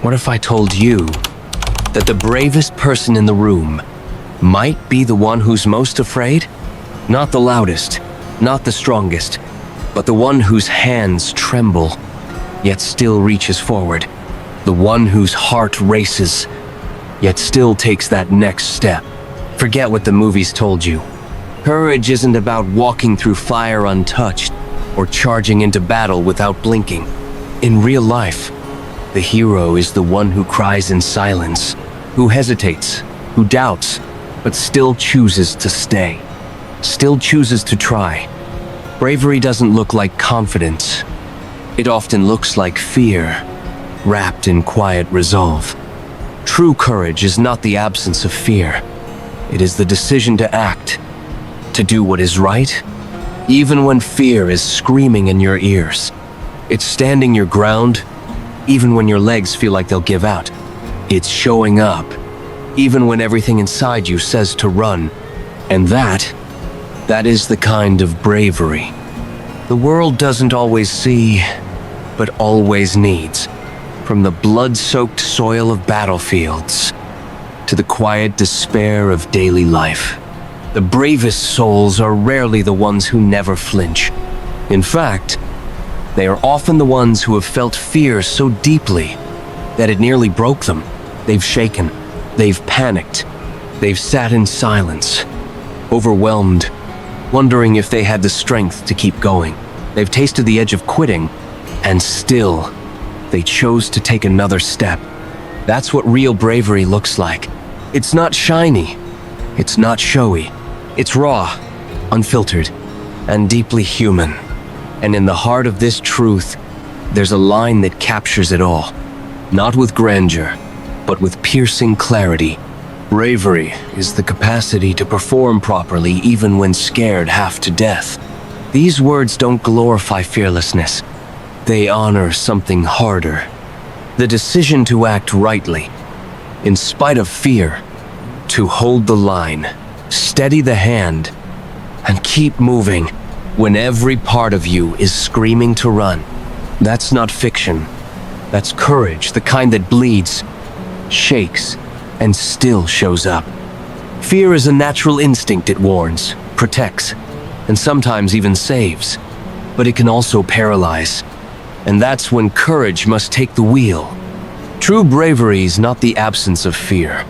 What if I told you that the bravest person in the room might be the one who's most afraid? Not the loudest, not the strongest, but the one whose hands tremble, yet still reaches forward. The one whose heart races, yet still takes that next step. Forget what the movies told you. Courage isn't about walking through fire untouched or charging into battle without blinking. In real life, the hero is the one who cries in silence, who hesitates, who doubts, but still chooses to stay, still chooses to try. Bravery doesn't look like confidence. It often looks like fear, wrapped in quiet resolve. True courage is not the absence of fear. It is the decision to act, to do what is right, even when fear is screaming in your ears. It's standing your ground, even when your legs feel like they'll give out. It's showing up, even when everything inside you says to run. And that is the kind of bravery the world doesn't always see, but always needs. From the blood-soaked soil of battlefields to the quiet despair of daily life, the bravest souls are rarely the ones who never flinch. In fact, they are often the ones who have felt fear so deeply that it nearly broke them. They've shaken, they've panicked, they've sat in silence, overwhelmed, wondering if they had the strength to keep going. They've tasted the edge of quitting, and still, they chose to take another step. That's what real bravery looks like. It's not shiny, it's not showy. It's raw, unfiltered, and deeply human. And in the heart of this truth, there's a line that captures it all. Not with grandeur, but with piercing clarity. Bravery is the capacity to perform properly even when scared half to death. These words don't glorify fearlessness. They honor something harder. The decision to act rightly, in spite of fear, to hold the line, steady the hand, and keep moving when every part of you is screaming to run. That's not fiction. That's courage, the kind that bleeds, shakes, and still shows up. Fear is a natural instinct. It warns, protects, and sometimes even saves. But it can also paralyze. And that's when courage must take the wheel. True bravery is not the absence of fear.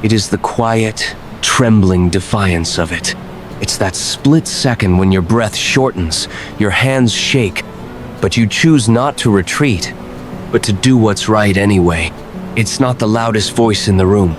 It is the quiet, trembling defiance of it. It's that split second when your breath shortens, your hands shake, but you choose not to retreat, but to do what's right anyway. It's not the loudest voice in the room.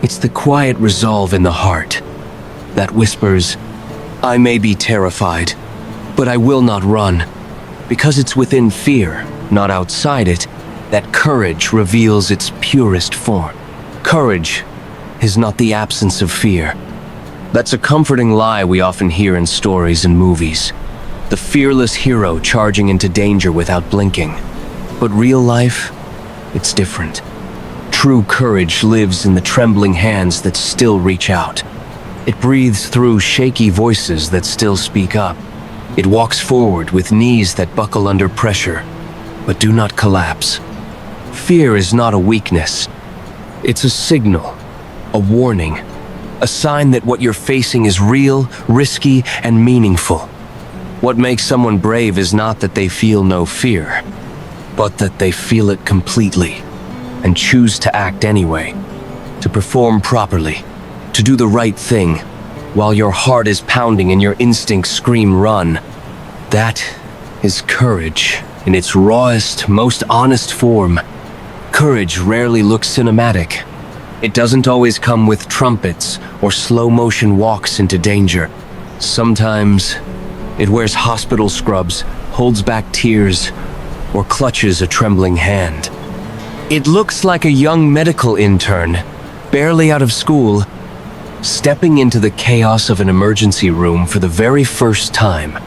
It's the quiet resolve in the heart that whispers, I may be terrified, but I will not run. Because it's within fear, not outside it, that courage reveals its purest form. Courage is not the absence of fear. That's a comforting lie we often hear in stories and movies. The fearless hero charging into danger without blinking. But real life, it's different. True courage lives in the trembling hands that still reach out. It breathes through shaky voices that still speak up. It walks forward with knees that buckle under pressure, but do not collapse. Fear is not a weakness. It's a signal, a warning, a sign that what you're facing is real, risky, and meaningful. What makes someone brave is not that they feel no fear, but that they feel it completely and choose to act anyway, to perform properly, to do the right thing, while your heart is pounding and your instincts scream run. That is courage in its rawest, most honest form. Courage rarely looks cinematic. It doesn't always come with trumpets or slow-motion walks into danger. Sometimes it wears hospital scrubs, holds back tears, or clutches a trembling hand. It looks like a young medical intern, barely out of school, stepping into the chaos of an emergency room for the very first time,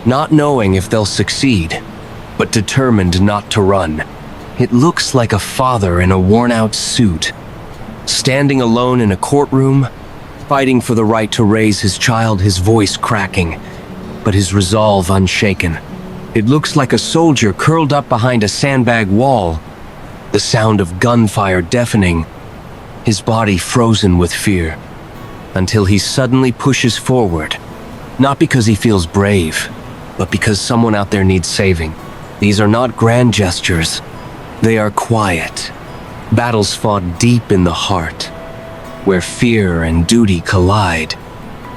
not knowing if they'll succeed, but determined not to run. It looks like a father in a worn-out suit, standing alone in a courtroom, fighting for the right to raise his child, his voice cracking, but his resolve unshaken. It looks like a soldier curled up behind a sandbag wall, the sound of gunfire deafening, his body frozen with fear, until he suddenly pushes forward, not because he feels brave, but because someone out there needs saving. These are not grand gestures. They are quiet. Battles fought deep in the heart, where fear and duty collide,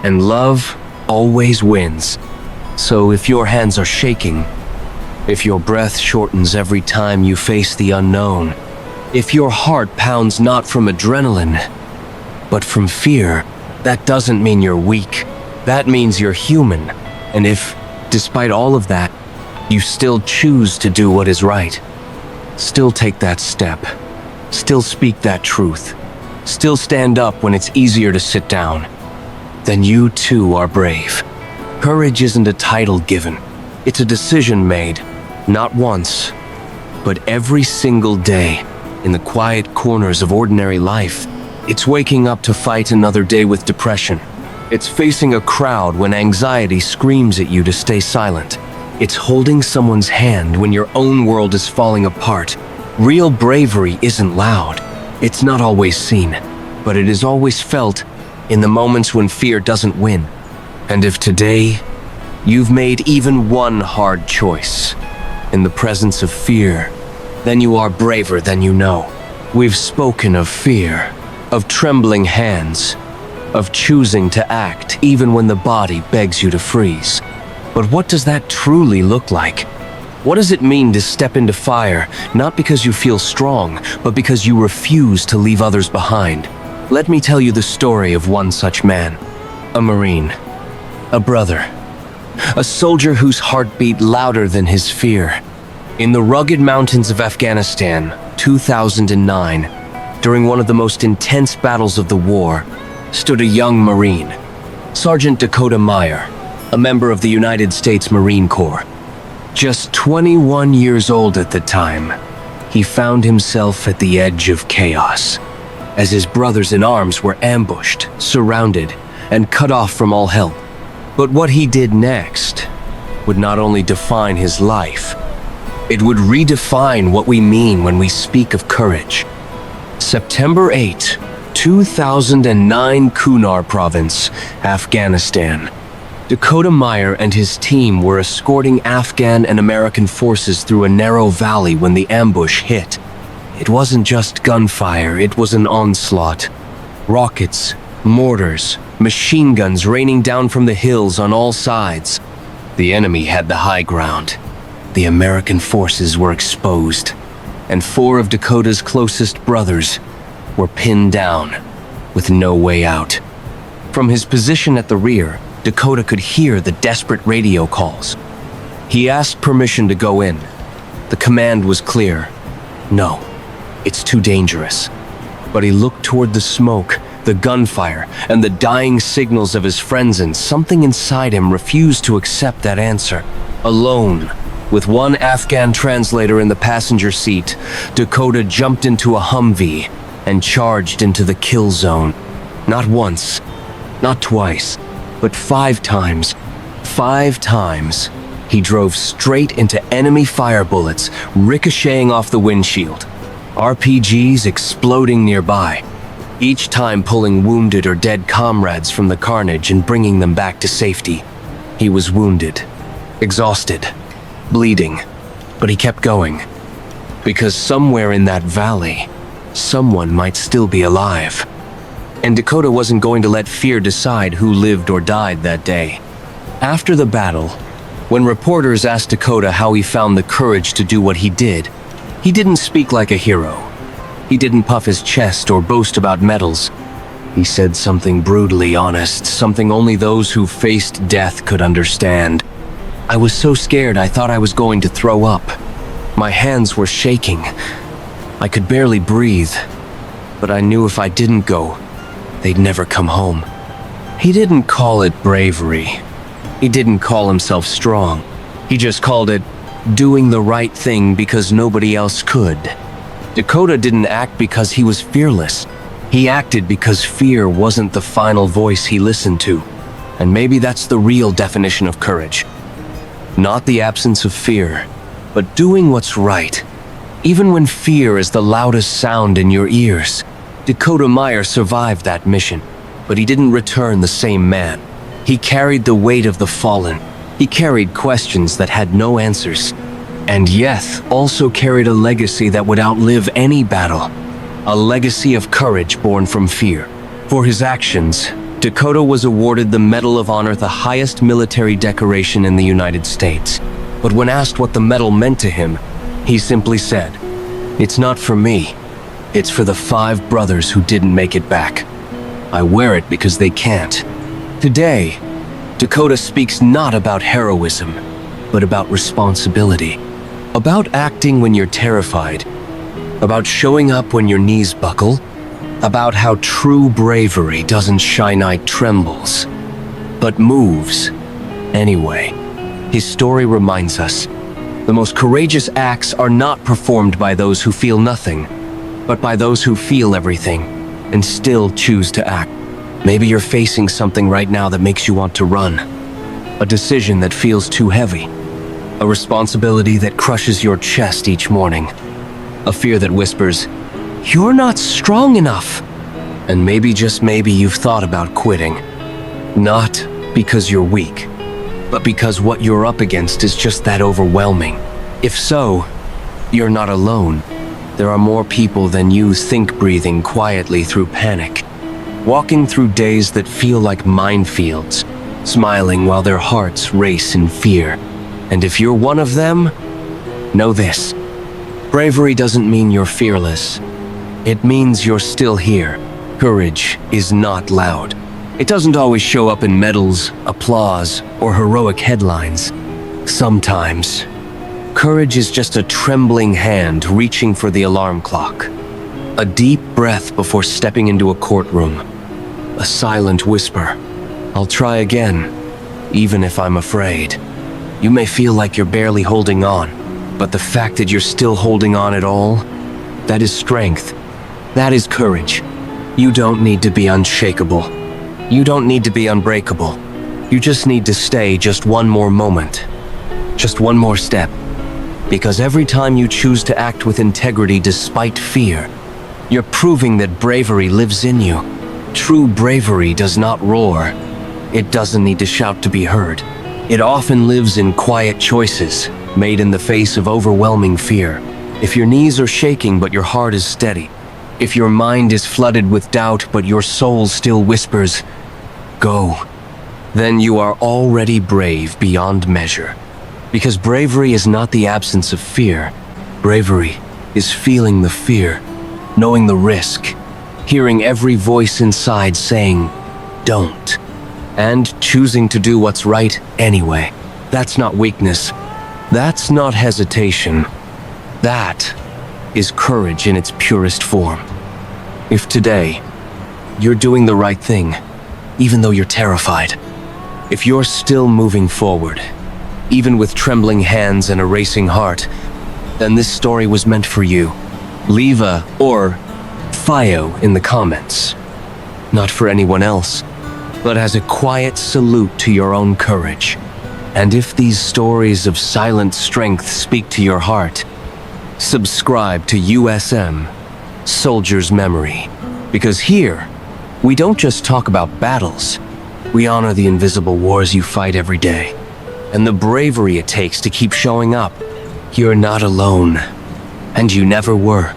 and love always wins. So if your hands are shaking, if your breath shortens every time you face the unknown, if your heart pounds not from adrenaline, but from fear, that doesn't mean you're weak. That means you're human. And if, despite all of that, you still choose to do what is right, still take that step, still speak that truth, still stand up when it's easier to sit down, then you too are brave. Courage isn't a title given. It's a decision made, not once, but every single day, in the quiet corners of ordinary life. It's waking up to fight another day with depression. It's facing a crowd when anxiety screams at you to stay silent. It's holding someone's hand when your own world is falling apart. Real bravery isn't loud. It's not always seen, but it is always felt in the moments when fear doesn't win. And if today you've made even one hard choice in the presence of fear, then you are braver than you know. We've spoken of fear, of trembling hands, of choosing to act even when the body begs you to freeze. But what does that truly look like? What does it mean to step into fire, not because you feel strong, but because you refuse to leave others behind? Let me tell you the story of one such man. A Marine, a brother, a soldier whose heart beat louder than his fear. In the rugged mountains of Afghanistan, 2009, during one of the most intense battles of the war, stood a young Marine, Sergeant Dakota Meyer, a member of the United States Marine Corps. Just 21 years old at the time, he found himself at the edge of chaos, as his brothers in arms were ambushed, surrounded, and cut off from all help. But what he did next would not only define his life, it would redefine what we mean when we speak of courage. September 8, 2009, Kunar Province, Afghanistan. Dakota Meyer and his team were escorting Afghan and American forces through a narrow valley when the ambush hit. It wasn't just gunfire, it was an onslaught. Rockets, mortars, machine guns raining down from the hills on all sides. The enemy had the high ground. The American forces were exposed, and 4 of Dakota's closest brothers were pinned down with no way out. From his position at the rear, Dakota could hear the desperate radio calls. He asked permission to go in. The command was clear. No, it's too dangerous. But he looked toward the smoke, the gunfire, and the dying signals of his friends, and something inside him refused to accept that answer. Alone, with one Afghan translator in the passenger seat, Dakota jumped into a Humvee and charged into the kill zone. Not once, not twice, but 5 times. 5 times, he drove straight into enemy fire bullets, ricocheting off the windshield. RPGs exploding nearby, each time pulling wounded or dead comrades from the carnage and bringing them back to safety. He was wounded, exhausted, bleeding, but he kept going. Because somewhere in that valley, someone might still be alive. And Dakota wasn't going to let fear decide who lived or died that day. After the battle, when reporters asked Dakota how he found the courage to do what he didn't speak like a hero. He didn't puff his chest or boast about medals. He said something brutally honest, something only those who faced death could understand. I was so scared I thought I was going to throw up. My hands were shaking. I could barely breathe. But I knew if I didn't go, they'd never come home. He didn't call it bravery. He didn't call himself strong. He just called it doing the right thing because nobody else could. Dakota didn't act because he was fearless. He acted because fear wasn't the final voice he listened to. And maybe that's the real definition of courage. Not the absence of fear, but doing what's right, Even when fear is the loudest sound in your ears. Dakota Meyer survived that mission, but he didn't return the same man. He carried the weight of the fallen. He carried questions that had no answers. And Yeth also carried a legacy that would outlive any battle. A legacy of courage born from fear. For his actions, Dakota was awarded the Medal of Honor, the highest military decoration in the United States. But when asked what the medal meant to him, he simply said, "It's not for me. It's for the 5 brothers who didn't make it back. I wear it because they can't." Today, Dakota speaks not about heroism, but about responsibility. About acting when you're terrified. About showing up when your knees buckle. About how true bravery doesn't shy knight trembles, but moves anyway. His story reminds us, the most courageous acts are not performed by those who feel nothing, but by those who feel everything and still choose to act. Maybe you're facing something right now that makes you want to run. A decision that feels too heavy. A responsibility that crushes your chest each morning. A fear that whispers, "You're not strong enough." And maybe, just maybe, you've thought about quitting. Not because you're weak, but because what you're up against is just that overwhelming. If so, you're not alone. There are more people than you think breathing quietly through panic. Walking through days that feel like minefields, smiling while their hearts race in fear. And if you're one of them, know this. Bravery doesn't mean you're fearless. It means you're still here. Courage is not loud. It doesn't always show up in medals, applause, or heroic headlines. Sometimes, courage is just a trembling hand reaching for the alarm clock. A deep breath before stepping into a courtroom. A silent whisper, "I'll try again, even if I'm afraid." You may feel like you're barely holding on, but the fact that you're still holding on at all, that is strength. That is courage. You don't need to be unshakable. You don't need to be unbreakable. You just need to stay just one more moment. Just one more step. Because every time you choose to act with integrity despite fear, you're proving that bravery lives in you. True bravery does not roar. It doesn't need to shout to be heard. It often lives in quiet choices, made in the face of overwhelming fear. If your knees are shaking but your heart is steady, if your mind is flooded with doubt but your soul still whispers, "Go," then you are already brave beyond measure. Because bravery is not the absence of fear. Bravery is feeling the fear, knowing the risk, hearing every voice inside saying, "Don't," and choosing to do what's right anyway. That's not weakness. That's not hesitation. That is courage in its purest form. If today, you're doing the right thing, even though you're terrified, if you're still moving forward, even with trembling hands and a racing heart, then this story was meant for you. Leave a or FIO in the comments. Not for anyone else, but as a quiet salute to your own courage. And if these stories of silent strength speak to your heart, subscribe to USM, Soldier's Memory. Because here, we don't just talk about battles, we honor the invisible wars you fight every day, and the bravery it takes to keep showing up. You're not alone, and you never were.